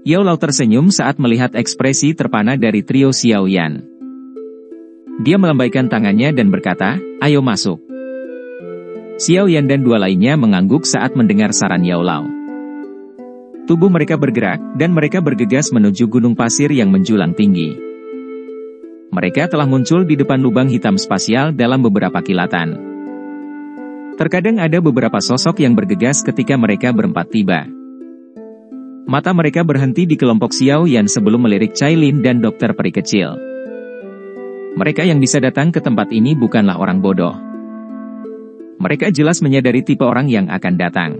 Yao Lao tersenyum saat melihat ekspresi terpana dari trio Xiao Yan. Dia melambaikan tangannya dan berkata, "Ayo masuk." Xiao Yan dan dua lainnya mengangguk saat mendengar saran Yao Lao. Tubuh mereka bergerak, dan mereka bergegas menuju gunung pasir yang menjulang tinggi. Mereka telah muncul di depan lubang hitam spasial dalam beberapa kilatan. Terkadang ada beberapa sosok yang bergegas ketika mereka berempat tiba. Mata mereka berhenti di kelompok Xiao Yan sebelum melirik Cailin dan dokter peri kecil. Mereka yang bisa datang ke tempat ini bukanlah orang bodoh. Mereka jelas menyadari tipe orang yang akan datang.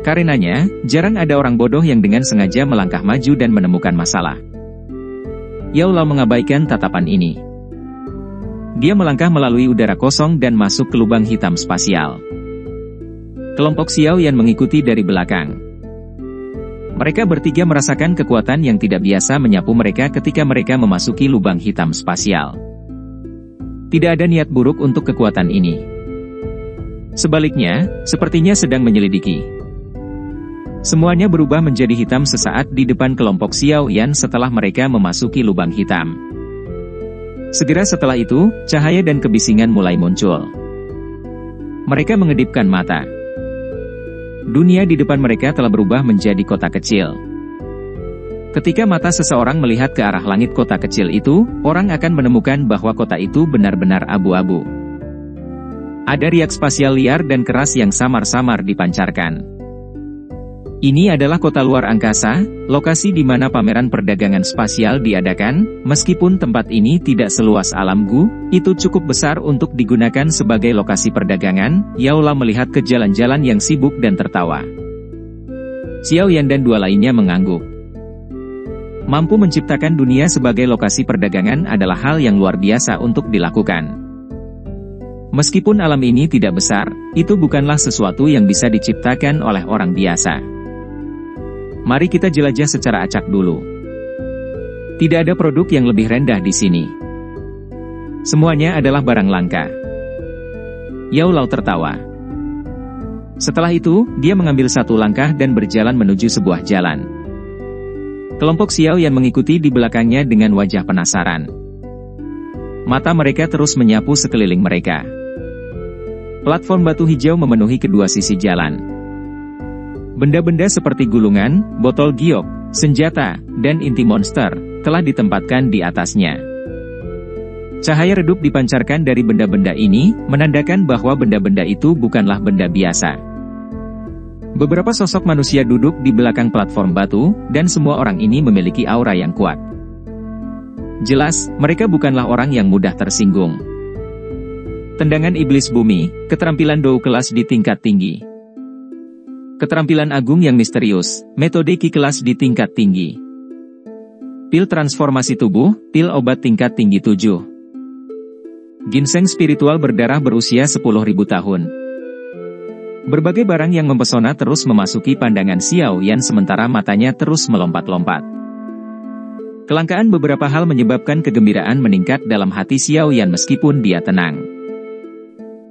Karenanya, jarang ada orang bodoh yang dengan sengaja melangkah maju dan menemukan masalah. Yao Lao mengabaikan tatapan ini. Dia melangkah melalui udara kosong dan masuk ke lubang hitam spasial. Kelompok Xiao Yan mengikuti dari belakang. Mereka bertiga merasakan kekuatan yang tidak biasa menyapu mereka ketika mereka memasuki lubang hitam spasial. Tidak ada niat buruk untuk kekuatan ini. Sebaliknya, sepertinya sedang menyelidiki. Semuanya berubah menjadi hitam sesaat di depan kelompok Xiao Yan setelah mereka memasuki lubang hitam. Segera setelah itu, cahaya dan kebisingan mulai muncul. Mereka mengedipkan mata. Dunia di depan mereka telah berubah menjadi kota kecil. Ketika mata seseorang melihat ke arah langit kota kecil itu, orang akan menemukan bahwa kota itu benar-benar abu-abu. Ada riak spasial liar dan keras yang samar-samar dipancarkan. Ini adalah kota luar angkasa, lokasi di mana pameran perdagangan spasial diadakan. Meskipun tempat ini tidak seluas alam Gu, itu cukup besar untuk digunakan sebagai lokasi perdagangan. Yao Lao melihat ke jalan-jalan yang sibuk dan tertawa. Xiao Yan dan dua lainnya mengangguk. Mampu menciptakan dunia sebagai lokasi perdagangan adalah hal yang luar biasa untuk dilakukan. Meskipun alam ini tidak besar, itu bukanlah sesuatu yang bisa diciptakan oleh orang biasa. Mari kita jelajah secara acak dulu. Tidak ada produk yang lebih rendah di sini. Semuanya adalah barang langka. Yao Lao tertawa. Setelah itu, dia mengambil satu langkah dan berjalan menuju sebuah jalan. Kelompok Xiao Yan mengikuti di belakangnya dengan wajah penasaran. Mata mereka terus menyapu sekeliling mereka. Platform batu hijau memenuhi kedua sisi jalan. Benda-benda seperti gulungan, botol giok, senjata, dan inti monster telah ditempatkan di atasnya. Cahaya redup dipancarkan dari benda-benda ini, menandakan bahwa benda-benda itu bukanlah benda biasa. Beberapa sosok manusia duduk di belakang platform batu, dan semua orang ini memiliki aura yang kuat. Jelas, mereka bukanlah orang yang mudah tersinggung. Tendangan iblis bumi, keterampilan Dou kelas di tingkat tinggi. Keterampilan agung yang misterius, metode Qi kelas di tingkat tinggi. Pil transformasi tubuh, pil obat tingkat tinggi 7. Ginseng spiritual berdarah berusia 10.000 tahun. Berbagai barang yang mempesona terus memasuki pandangan Xiao Yan sementara matanya terus melompat-lompat. Kelangkaan beberapa hal menyebabkan kegembiraan meningkat dalam hati Xiao Yan meskipun dia tenang.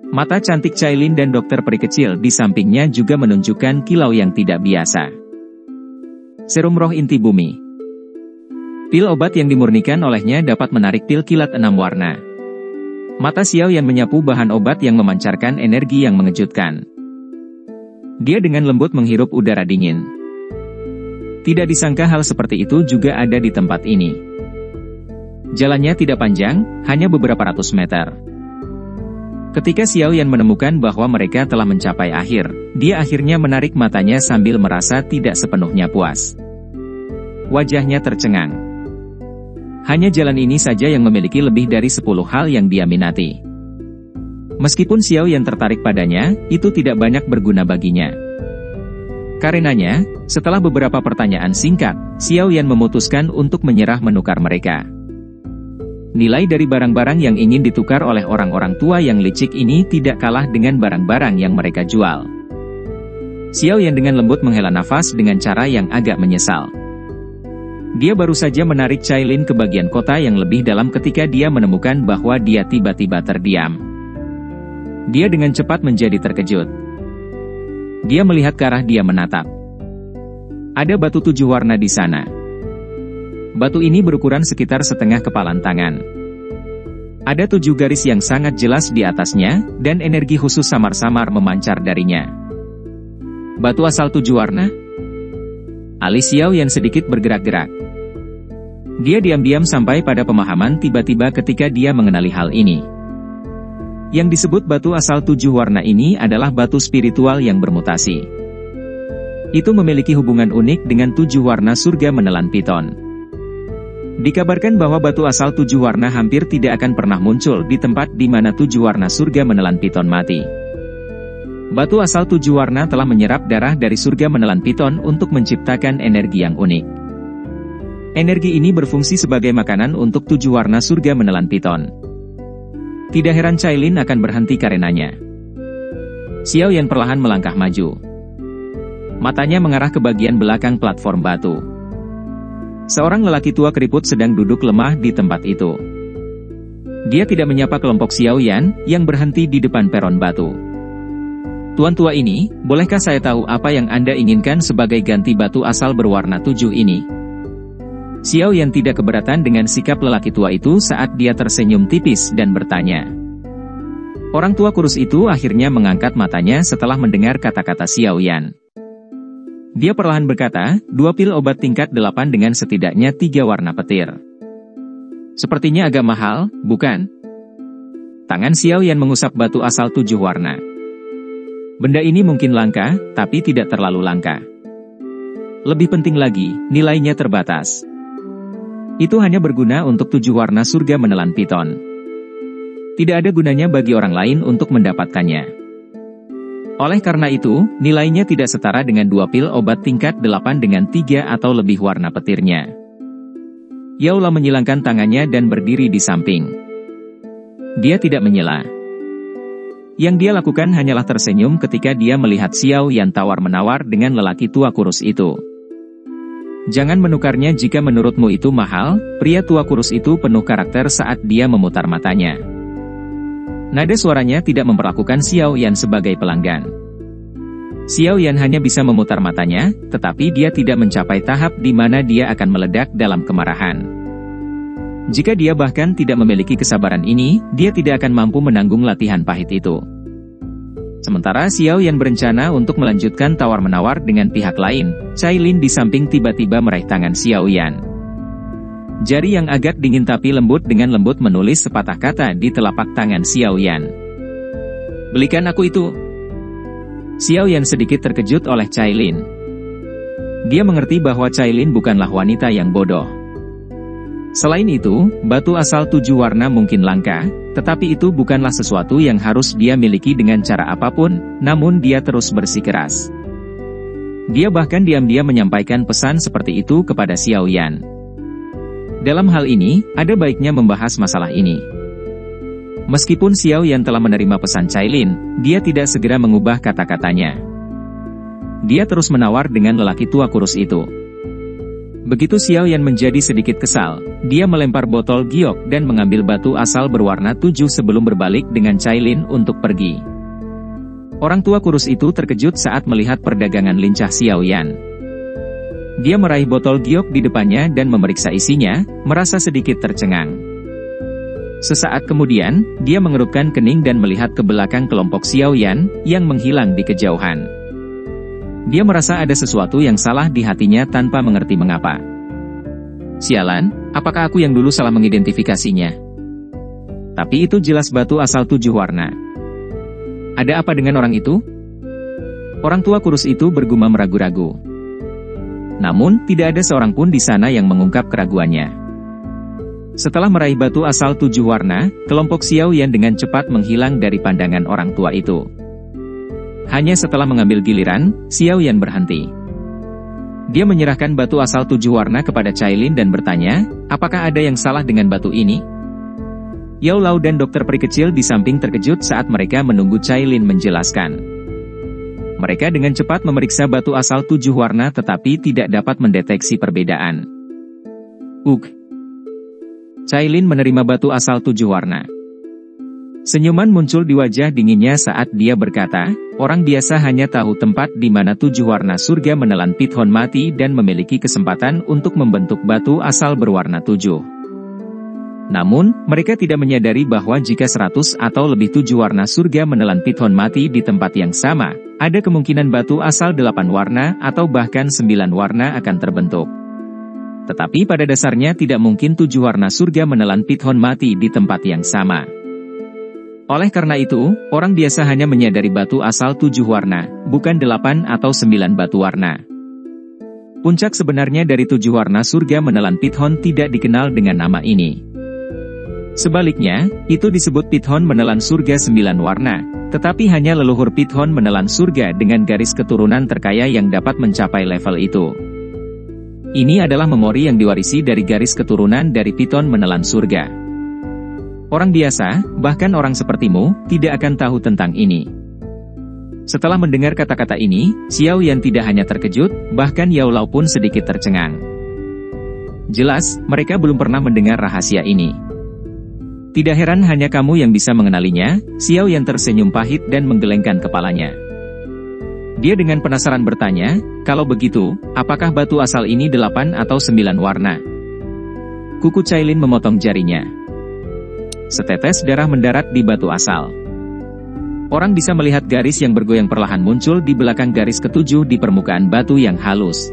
Mata cantik Cailin dan dokter peri kecil di sampingnya juga menunjukkan kilau yang tidak biasa. Serum roh inti bumi. Pil obat yang dimurnikan olehnya dapat menarik pil kilat 6 warna. Mata Xiao Yan menyapu bahan obat yang memancarkan energi yang mengejutkan. Dia dengan lembut menghirup udara dingin. Tidak disangka hal seperti itu juga ada di tempat ini. Jalannya tidak panjang, hanya beberapa ratus meter. Ketika Xiao Yan menemukan bahwa mereka telah mencapai akhir, dia akhirnya menarik matanya sambil merasa tidak sepenuhnya puas. Wajahnya tercengang. Hanya jalan ini saja yang memiliki lebih dari 10 hal yang dia minati. Meskipun Xiao Yan tertarik padanya, itu tidak banyak berguna baginya. Karenanya, setelah beberapa pertanyaan singkat, Xiao Yan memutuskan untuk menyerah menukar mereka. Nilai dari barang-barang yang ingin ditukar oleh orang-orang tua yang licik ini tidak kalah dengan barang-barang yang mereka jual. Xiao Yan dengan lembut menghela nafas dengan cara yang agak menyesal. Dia baru saja menarik Cailin ke bagian kota yang lebih dalam ketika dia menemukan bahwa dia tiba-tiba terdiam. Dia dengan cepat menjadi terkejut. Dia melihat ke arah dia menatap. Ada batu 7 warna di sana. Batu ini berukuran sekitar setengah kepalan tangan. Ada 7 garis yang sangat jelas di atasnya, dan energi khusus samar-samar memancar darinya. Batu asal 7 warna? Alis Xiaoyan sedikit bergerak-gerak. Dia diam-diam sampai pada pemahaman tiba-tiba ketika dia mengenali hal ini. Yang disebut batu asal 7 warna ini adalah batu spiritual yang bermutasi. Itu memiliki hubungan unik dengan 7 warna surga menelan piton. Dikabarkan bahwa batu asal 7 warna hampir tidak akan pernah muncul di tempat di mana 7 warna surga menelan piton mati. Batu asal 7 warna telah menyerap darah dari surga menelan piton untuk menciptakan energi yang unik. Energi ini berfungsi sebagai makanan untuk 7 warna surga menelan piton. Tidak heran Cailin akan berhenti karenanya. Xiaoyan perlahan melangkah maju. Matanya mengarah ke bagian belakang platform batu. Seorang lelaki tua keriput sedang duduk lemah di tempat itu. Dia tidak menyapa kelompok Xiaoyan yang berhenti di depan peron batu. Tuan tua ini, bolehkah saya tahu apa yang Anda inginkan sebagai ganti batu asal berwarna 7 ini? Xiaoyan tidak keberatan dengan sikap lelaki tua itu saat dia tersenyum tipis dan bertanya. Orang tua kurus itu akhirnya mengangkat matanya setelah mendengar kata-kata Xiaoyan. Dia perlahan berkata, 2 pil obat tingkat 8 dengan setidaknya 3 warna petir. Sepertinya agak mahal, bukan? Tangan Xiaoyan mengusap batu asal 7 warna. Benda ini mungkin langka, tapi tidak terlalu langka. Lebih penting lagi, nilainya terbatas. Itu hanya berguna untuk 7 warna surga menelan piton. Tidak ada gunanya bagi orang lain untuk mendapatkannya. Oleh karena itu, nilainya tidak setara dengan 2 pil obat tingkat 8 dengan 3 atau lebih warna petirnya. Yao Lao menyilangkan tangannya dan berdiri di samping. Dia tidak menyela. Yang dia lakukan hanyalah tersenyum ketika dia melihat Xiaoyan tawar-menawar dengan lelaki tua kurus itu. Jangan menukarnya jika menurutmu itu mahal, pria tua kurus itu penuh karakter saat dia memutar matanya. Nada suaranya tidak memperlakukan Xiaoyan sebagai pelanggan. Xiaoyan hanya bisa memutar matanya, tetapi dia tidak mencapai tahap di mana dia akan meledak dalam kemarahan. Jika dia bahkan tidak memiliki kesabaran ini, dia tidak akan mampu menanggung latihan pahit itu. Sementara Xiaoyan berencana untuk melanjutkan tawar-menawar dengan pihak lain, Cailin di samping tiba-tiba meraih tangan Xiaoyan. Jari yang agak dingin tapi lembut dengan lembut menulis sepatah kata di telapak tangan Xiaoyan. Belikan aku itu. Xiaoyan sedikit terkejut oleh Cailin. Dia mengerti bahwa Cailin bukanlah wanita yang bodoh. Selain itu, batu asal 7 warna mungkin langka, tetapi itu bukanlah sesuatu yang harus dia miliki dengan cara apapun, namun dia terus bersikeras. Dia bahkan diam-diam menyampaikan pesan seperti itu kepada Xiaoyan. Dalam hal ini, ada baiknya membahas masalah ini. Meskipun Xiaoyan telah menerima pesan Cailin, dia tidak segera mengubah kata-katanya. Dia terus menawar dengan lelaki tua kurus itu. Begitu Xiaoyan menjadi sedikit kesal, dia melempar botol giok dan mengambil batu asal berwarna 7 sebelum berbalik dengan Cailin untuk pergi. Orang tua kurus itu terkejut saat melihat perdagangan lincah Xiaoyan. Dia meraih botol giok di depannya dan memeriksa isinya, merasa sedikit tercengang. Sesaat kemudian, dia mengerutkan kening dan melihat ke belakang kelompok Xiaoyan yang menghilang di kejauhan. Dia merasa ada sesuatu yang salah di hatinya tanpa mengerti mengapa. Sialan, apakah aku yang dulu salah mengidentifikasinya? Tapi itu jelas batu asal 7 warna. Ada apa dengan orang itu? Orang tua kurus itu bergumam ragu-ragu. Namun, tidak ada seorang pun di sana yang mengungkap keraguannya. Setelah meraih batu asal 7 warna, kelompok Xiaoyan dengan cepat menghilang dari pandangan orang tua itu. Hanya setelah mengambil giliran, Xiaoyan berhenti. Dia menyerahkan batu asal 7 warna kepada Cailin dan bertanya, apakah ada yang salah dengan batu ini? Yao Lao dan dokter peri kecil di samping terkejut saat mereka menunggu Cailin menjelaskan. Mereka dengan cepat memeriksa batu asal 7 warna tetapi tidak dapat mendeteksi perbedaan. Cailin menerima batu asal 7 warna. Senyuman muncul di wajah dinginnya saat dia berkata, orang biasa hanya tahu tempat di mana 7 warna surga menelan Pithon mati dan memiliki kesempatan untuk membentuk batu asal berwarna 7. Namun, mereka tidak menyadari bahwa jika 100 atau lebih 7 warna surga menelan Pithon mati di tempat yang sama, ada kemungkinan batu asal 8 warna atau bahkan 9 warna akan terbentuk. Tetapi pada dasarnya tidak mungkin 7 warna surga menelan Pithon mati di tempat yang sama. Oleh karena itu, orang biasa hanya menyadari batu asal 7 warna, bukan 8 atau 9 batu warna. Puncak sebenarnya dari 7 warna surga menelan Pithon tidak dikenal dengan nama ini. Sebaliknya, itu disebut Pithon menelan surga 9 warna, tetapi hanya leluhur Pithon menelan surga dengan garis keturunan terkaya yang dapat mencapai level itu. Ini adalah memori yang diwarisi dari garis keturunan dari Pithon menelan surga. Orang biasa, bahkan orang sepertimu, tidak akan tahu tentang ini. Setelah mendengar kata-kata ini, Xiao Yan tidak hanya terkejut, bahkan Yao Lao pun sedikit tercengang. Jelas, mereka belum pernah mendengar rahasia ini. Tidak heran hanya kamu yang bisa mengenalinya, Xiao Yan tersenyum pahit dan menggelengkan kepalanya. Dia dengan penasaran bertanya, kalau begitu, apakah batu asal ini 8 atau 9 warna? Kuku Cailin memotong jarinya. Setetes darah mendarat di batu asal. Orang bisa melihat garis yang bergoyang perlahan muncul di belakang garis ketujuh di permukaan batu yang halus.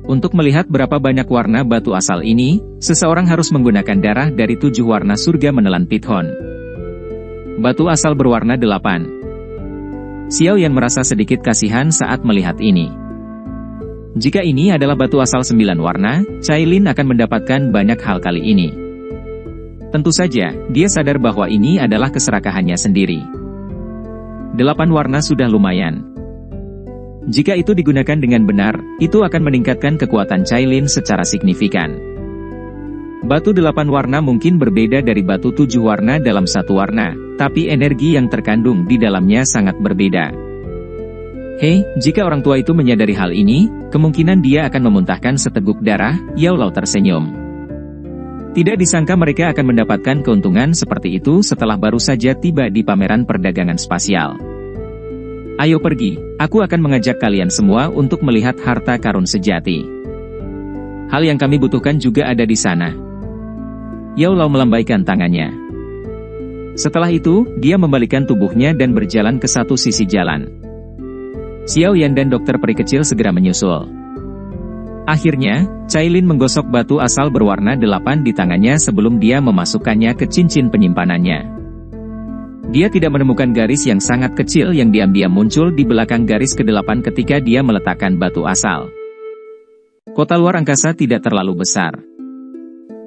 Untuk melihat berapa banyak warna batu asal ini, seseorang harus menggunakan darah dari 7 warna surga menelan Pithon. Batu asal berwarna 8. Xiao Yan merasa sedikit kasihan saat melihat ini. Jika ini adalah batu asal 9 warna, Cailin akan mendapatkan banyak hal kali ini. Tentu saja, dia sadar bahwa ini adalah keserakahannya sendiri. 8 warna sudah lumayan. Jika itu digunakan dengan benar, itu akan meningkatkan kekuatan Cailin secara signifikan. Batu 8 warna mungkin berbeda dari batu 7 warna dalam satu warna, tapi energi yang terkandung di dalamnya sangat berbeda. Hei, jika orang tua itu menyadari hal ini, kemungkinan dia akan memuntahkan seteguk darah. Yao Lao tersenyum. Tidak disangka mereka akan mendapatkan keuntungan seperti itu setelah baru saja tiba di pameran perdagangan spasial. Ayo pergi, aku akan mengajak kalian semua untuk melihat harta karun sejati. Hal yang kami butuhkan juga ada di sana. Yao Lao melambaikan tangannya. Setelah itu, dia membalikan tubuhnya dan berjalan ke satu sisi jalan. Xiao Yan dan dokter peri kecil segera menyusul. Akhirnya, Cailin menggosok batu asal berwarna 8 di tangannya sebelum dia memasukkannya ke cincin penyimpanannya. Dia tidak menemukan garis yang sangat kecil yang diam-diam muncul di belakang garis ke-8 ketika dia meletakkan batu asal. Kota luar angkasa tidak terlalu besar.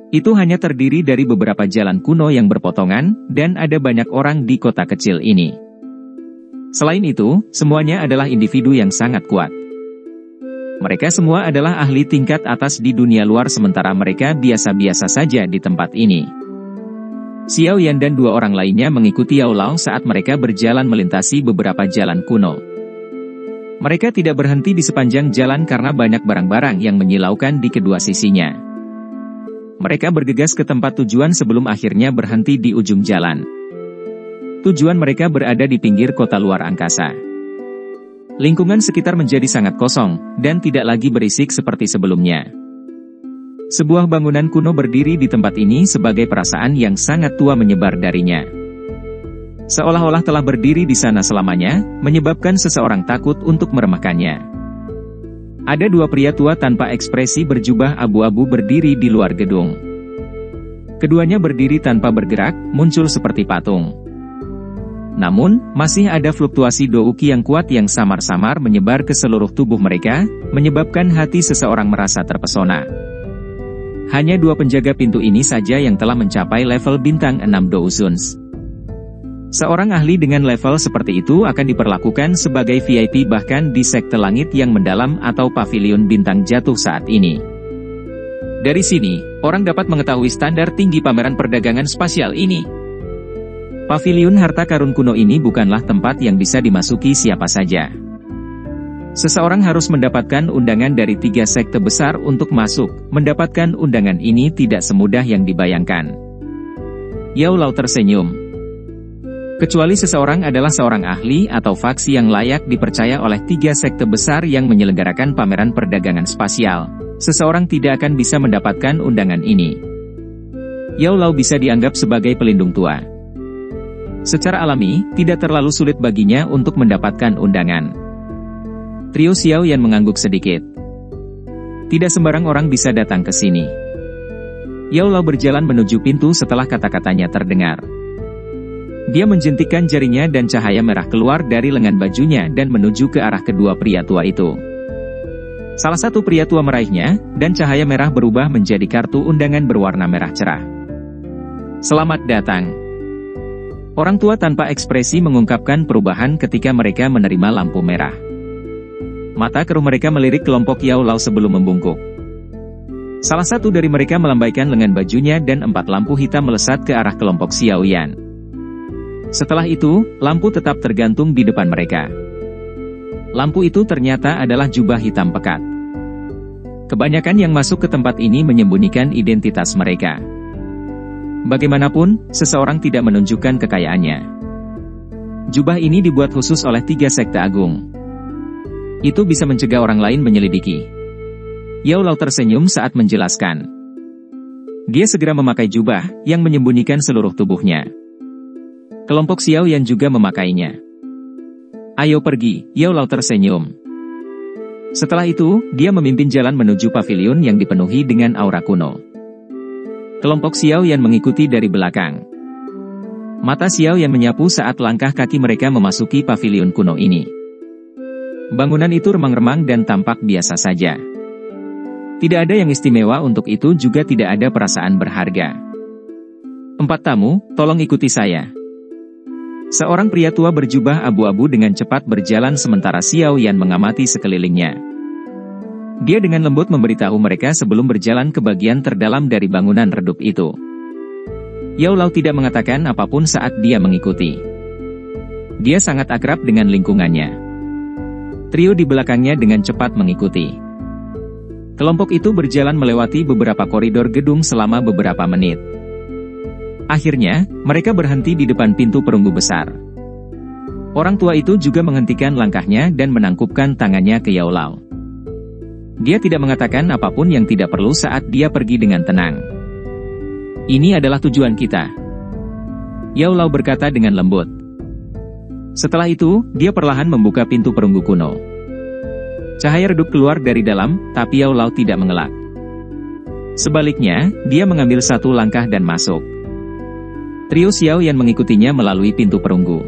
Itu hanya terdiri dari beberapa jalan kuno yang berpotongan, dan ada banyak orang di kota kecil ini. Selain itu, semuanya adalah individu yang sangat kuat. Mereka semua adalah ahli tingkat atas di dunia luar sementara mereka biasa-biasa saja di tempat ini. Xiao Yan dan 2 orang lainnya mengikuti Yao Lao saat mereka berjalan melintasi beberapa jalan kuno. Mereka tidak berhenti di sepanjang jalan karena banyak barang-barang yang menyilaukan di kedua sisinya. Mereka bergegas ke tempat tujuan sebelum akhirnya berhenti di ujung jalan. Tujuan mereka berada di pinggir kota luar angkasa. Lingkungan sekitar menjadi sangat kosong, dan tidak lagi berisik seperti sebelumnya. Sebuah bangunan kuno berdiri di tempat ini sebagai perasaan yang sangat tua menyebar darinya. Seolah-olah telah berdiri di sana selamanya, menyebabkan seseorang takut untuk meremehkannya. Ada 2 pria tua tanpa ekspresi berjubah abu-abu berdiri di luar gedung. Keduanya berdiri tanpa bergerak, muncul seperti patung. Namun, masih ada fluktuasi douki yang kuat yang samar-samar menyebar ke seluruh tubuh mereka, menyebabkan hati seseorang merasa terpesona. Hanya 2 penjaga pintu ini saja yang telah mencapai level bintang 6 Douzuns. Seorang ahli dengan level seperti itu akan diperlakukan sebagai VIP bahkan di sekte langit yang mendalam atau pavilion bintang jatuh saat ini. Dari sini, orang dapat mengetahui standar tinggi pameran perdagangan spasial ini. Pavilion harta karun kuno ini bukanlah tempat yang bisa dimasuki siapa saja. Seseorang harus mendapatkan undangan dari 3 sekte besar untuk masuk. Mendapatkan undangan ini tidak semudah yang dibayangkan. Yao Lao tersenyum. Kecuali seseorang adalah seorang ahli atau faksi yang layak dipercaya oleh 3 sekte besar yang menyelenggarakan pameran perdagangan spasial, seseorang tidak akan bisa mendapatkan undangan ini. Yao Lao bisa dianggap sebagai pelindung tua. Secara alami, tidak terlalu sulit baginya untuk mendapatkan undangan. Trio Xiao Yan mengangguk sedikit. Tidak sembarang orang bisa datang ke sini. Yao Lao berjalan menuju pintu setelah kata-katanya terdengar. Dia menjentikkan jarinya dan cahaya merah keluar dari lengan bajunya dan menuju ke arah kedua pria tua itu. Salah satu pria tua meraihnya, dan cahaya merah berubah menjadi kartu undangan berwarna merah cerah. Selamat datang. Orang tua tanpa ekspresi mengungkapkan perubahan ketika mereka menerima lampu merah. Mata keruh mereka melirik kelompok Yao Lao sebelum membungkuk. Salah satu dari mereka melambaikan lengan bajunya dan 4 lampu hitam melesat ke arah kelompok Xiao Yan. Setelah itu, lampu tetap tergantung di depan mereka. Lampu itu ternyata adalah jubah hitam pekat. Kebanyakan yang masuk ke tempat ini menyembunyikan identitas mereka. Bagaimanapun, seseorang tidak menunjukkan kekayaannya. Jubah ini dibuat khusus oleh 3 sekte agung. Itu bisa mencegah orang lain menyelidiki. Yao Lao tersenyum saat menjelaskan. Dia segera memakai jubah yang menyembunyikan seluruh tubuhnya. Kelompok Xiao Yan juga memakainya. Ayo pergi, Yao Lao tersenyum. Setelah itu, dia memimpin jalan menuju pavilion yang dipenuhi dengan aura kuno. Kelompok Xiao Yan mengikuti dari belakang. Mata Xiao Yan menyapu saat langkah kaki mereka memasuki pavilion kuno ini. Bangunan itu remang-remang dan tampak biasa saja. Tidak ada yang istimewa, untuk itu juga tidak ada perasaan berharga. 4 tamu, tolong ikuti saya. Seorang pria tua berjubah abu-abu dengan cepat berjalan sementara Xiao Yan mengamati sekelilingnya. Dia dengan lembut memberitahu mereka sebelum berjalan ke bagian terdalam dari bangunan redup itu. Yao Lao tidak mengatakan apapun saat dia mengikuti. Dia sangat akrab dengan lingkungannya. Trio di belakangnya dengan cepat mengikuti. Kelompok itu berjalan melewati beberapa koridor gedung selama beberapa menit. Akhirnya, mereka berhenti di depan pintu perunggu besar. Orang tua itu juga menghentikan langkahnya dan menangkupkan tangannya ke Yao Lao. Dia tidak mengatakan apapun yang tidak perlu saat dia pergi dengan tenang. Ini adalah tujuan kita. Yao Lao berkata dengan lembut. Setelah itu, dia perlahan membuka pintu perunggu kuno. Cahaya redup keluar dari dalam, tapi Yao Lao tidak mengelak. Sebaliknya, dia mengambil 1 langkah dan masuk. Trio Xiao Yan mengikutinya melalui pintu perunggu.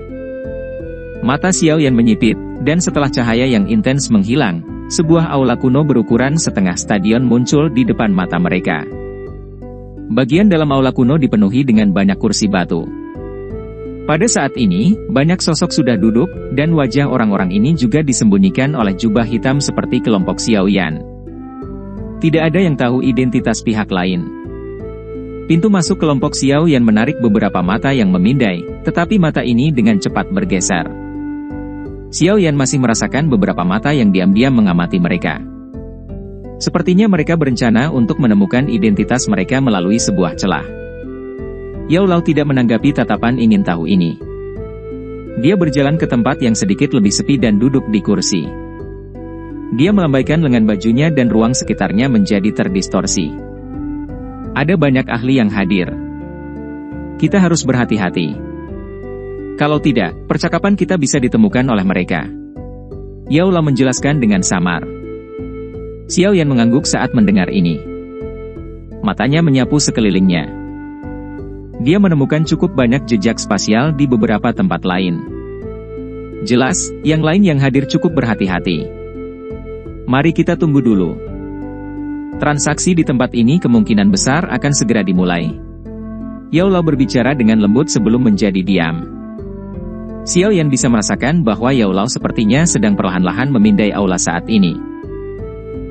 Mata Xiao Yan menyipit, dan setelah cahaya yang intens menghilang, sebuah aula kuno berukuran setengah stadion muncul di depan mata mereka. Bagian dalam aula kuno dipenuhi dengan banyak kursi batu. Pada saat ini, banyak sosok sudah duduk, dan wajah orang-orang ini juga disembunyikan oleh jubah hitam seperti kelompok Xiao Yan. Tidak ada yang tahu identitas pihak lain. Pintu masuk kelompok Xiao Yan menarik beberapa mata yang memindai, tetapi mata ini dengan cepat bergeser. Xiao Yan masih merasakan beberapa mata yang diam-diam mengamati mereka. Sepertinya mereka berencana untuk menemukan identitas mereka melalui sebuah celah. Yao Lao tidak menanggapi tatapan ingin tahu ini. Dia berjalan ke tempat yang sedikit lebih sepi dan duduk di kursi. Dia melambaikan lengan bajunya dan ruang sekitarnya menjadi terdistorsi. Ada banyak ahli yang hadir. Kita harus berhati-hati. Kalau tidak, percakapan kita bisa ditemukan oleh mereka. Yao Lao menjelaskan dengan samar. Xiao Yan mengangguk saat mendengar ini. Matanya menyapu sekelilingnya. Dia menemukan cukup banyak jejak spasial di beberapa tempat lain. Jelas, yang lain yang hadir cukup berhati-hati. Mari kita tunggu dulu. Transaksi di tempat ini kemungkinan besar akan segera dimulai. Yao Lao berbicara dengan lembut sebelum menjadi diam. Xiao Yan bisa merasakan bahwa Yao Lao sepertinya sedang perlahan-lahan memindai aula saat ini.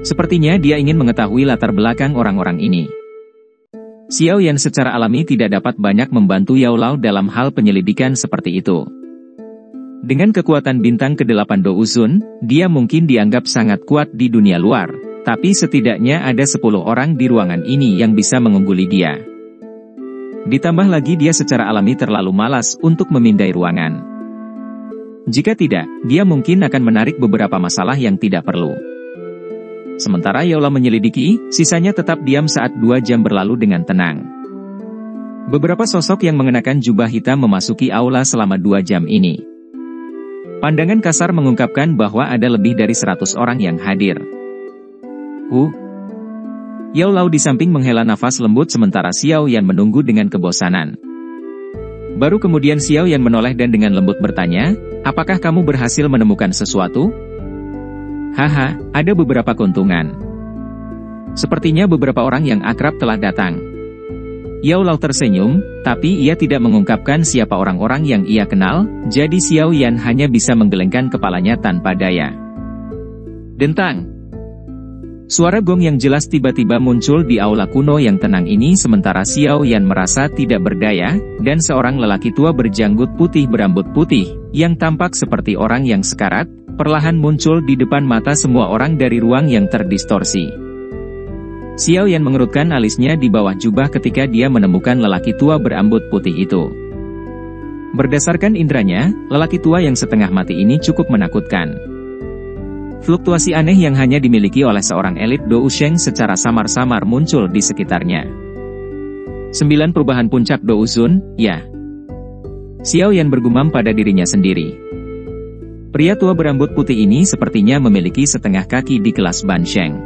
Sepertinya dia ingin mengetahui latar belakang orang-orang ini. Xiao Yan secara alami tidak dapat banyak membantu Yao Lao dalam hal penyelidikan seperti itu. Dengan kekuatan bintang ke-8 Douzun, dia mungkin dianggap sangat kuat di dunia luar. Tapi setidaknya ada 10 orang di ruangan ini yang bisa mengungguli dia. Ditambah lagi dia secara alami terlalu malas untuk memindai ruangan. Jika tidak, dia mungkin akan menarik beberapa masalah yang tidak perlu. Sementara Yaula menyelidiki, sisanya tetap diam saat 2 jam berlalu dengan tenang. Beberapa sosok yang mengenakan jubah hitam memasuki aula selama 2 jam ini. Pandangan kasar mengungkapkan bahwa ada lebih dari 100 orang yang hadir. Yao Lao di samping menghela nafas lembut sementara Xiao Yan menunggu dengan kebosanan. Baru kemudian Xiao Yan menoleh dan dengan lembut bertanya, apakah kamu berhasil menemukan sesuatu? Haha, ada beberapa keuntungan. Sepertinya beberapa orang yang akrab telah datang. Yao Lao tersenyum, tapi ia tidak mengungkapkan siapa orang-orang yang ia kenal, jadi Xiao Yan hanya bisa menggelengkan kepalanya tanpa daya. Dentang. Suara gong yang jelas tiba-tiba muncul di aula kuno yang tenang ini sementara Xiao Yan merasa tidak berdaya, dan seorang lelaki tua berjanggut putih berambut putih, yang tampak seperti orang yang sekarat, perlahan muncul di depan mata semua orang dari ruang yang terdistorsi. Xiao Yan mengerutkan alisnya di bawah jubah ketika dia menemukan lelaki tua berambut putih itu. Berdasarkan indranya, lelaki tua yang setengah mati ini cukup menakutkan. Fluktuasi aneh yang hanya dimiliki oleh seorang elit Dou Sheng secara samar-samar muncul di sekitarnya. 9 perubahan puncak Dou Zun, ya. Xiao Yan bergumam pada dirinya sendiri. Pria tua berambut putih ini sepertinya memiliki setengah kaki di kelas Ban Sheng.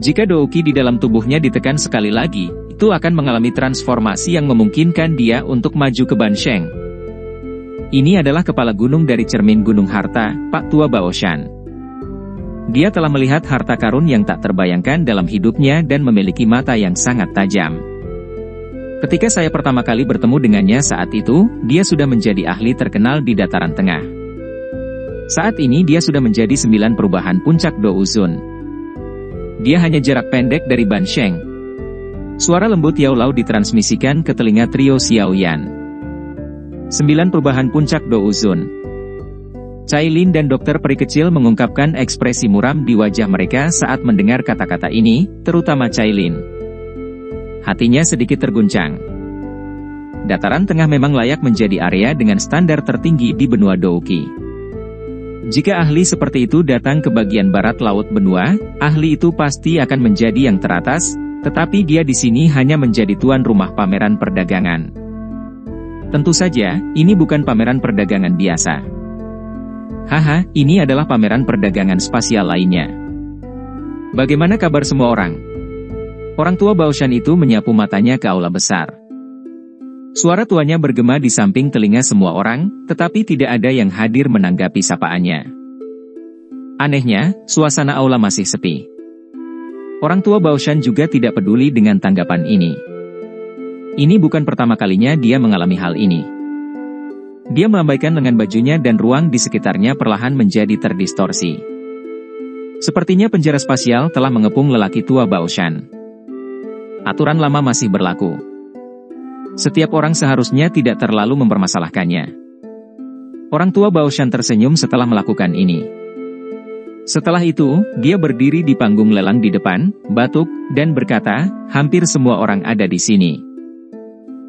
Jika Dou Qi di dalam tubuhnya ditekan sekali lagi, itu akan mengalami transformasi yang memungkinkan dia untuk maju ke Ban Sheng. Ini adalah kepala gunung dari cermin Gunung Harta, Pak Tua Baoshan. Dia telah melihat harta karun yang tak terbayangkan dalam hidupnya dan memiliki mata yang sangat tajam. Ketika saya pertama kali bertemu dengannya saat itu, dia sudah menjadi ahli terkenal di dataran tengah. Saat ini dia sudah menjadi 9 perubahan puncak Dou Zun. Dia hanya jarak pendek dari Ban Sheng. Suara lembut Yao Lao ditransmisikan ke telinga trio Xiao Yan. 9 perubahan puncak Dou Zun. Cailin dan dokter peri kecil mengungkapkan ekspresi muram di wajah mereka saat mendengar kata-kata ini, terutama Cailin. Hatinya sedikit terguncang. Dataran tengah memang layak menjadi area dengan standar tertinggi di benua Dou Qi. Jika ahli seperti itu datang ke bagian barat laut benua, ahli itu pasti akan menjadi yang teratas, tetapi dia di sini hanya menjadi tuan rumah pameran perdagangan. Tentu saja, ini bukan pameran perdagangan biasa. Haha, ini adalah pameran perdagangan spasial lainnya. Bagaimana kabar semua orang? Orang tua Baoshan itu menyapu matanya ke aula besar. Suara tuanya bergema di samping telinga semua orang, tetapi tidak ada yang hadir menanggapi sapaannya. Anehnya, suasana aula masih sepi. Orang tua Baoshan juga tidak peduli dengan tanggapan ini. Ini bukan pertama kalinya dia mengalami hal ini. Dia melambaikan lengan bajunya dan ruang di sekitarnya perlahan menjadi terdistorsi. Sepertinya penjara spasial telah mengepung lelaki tua Baoshan. Aturan lama masih berlaku. Setiap orang seharusnya tidak terlalu mempermasalahkannya. Orang tua Baoshan tersenyum setelah melakukan ini. Setelah itu, dia berdiri di panggung lelang di depan, batuk, dan berkata, hampir semua orang ada di sini.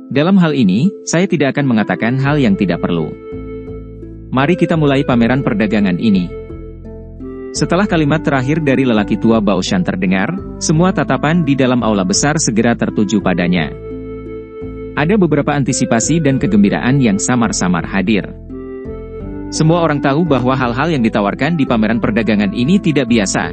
Dalam hal ini, saya tidak akan mengatakan hal yang tidak perlu. Mari kita mulai pameran perdagangan ini. Setelah kalimat terakhir dari lelaki tua Baoshan terdengar, semua tatapan di dalam aula besar segera tertuju padanya. Ada beberapa antisipasi dan kegembiraan yang samar-samar hadir. Semua orang tahu bahwa hal-hal yang ditawarkan di pameran perdagangan ini tidak biasa.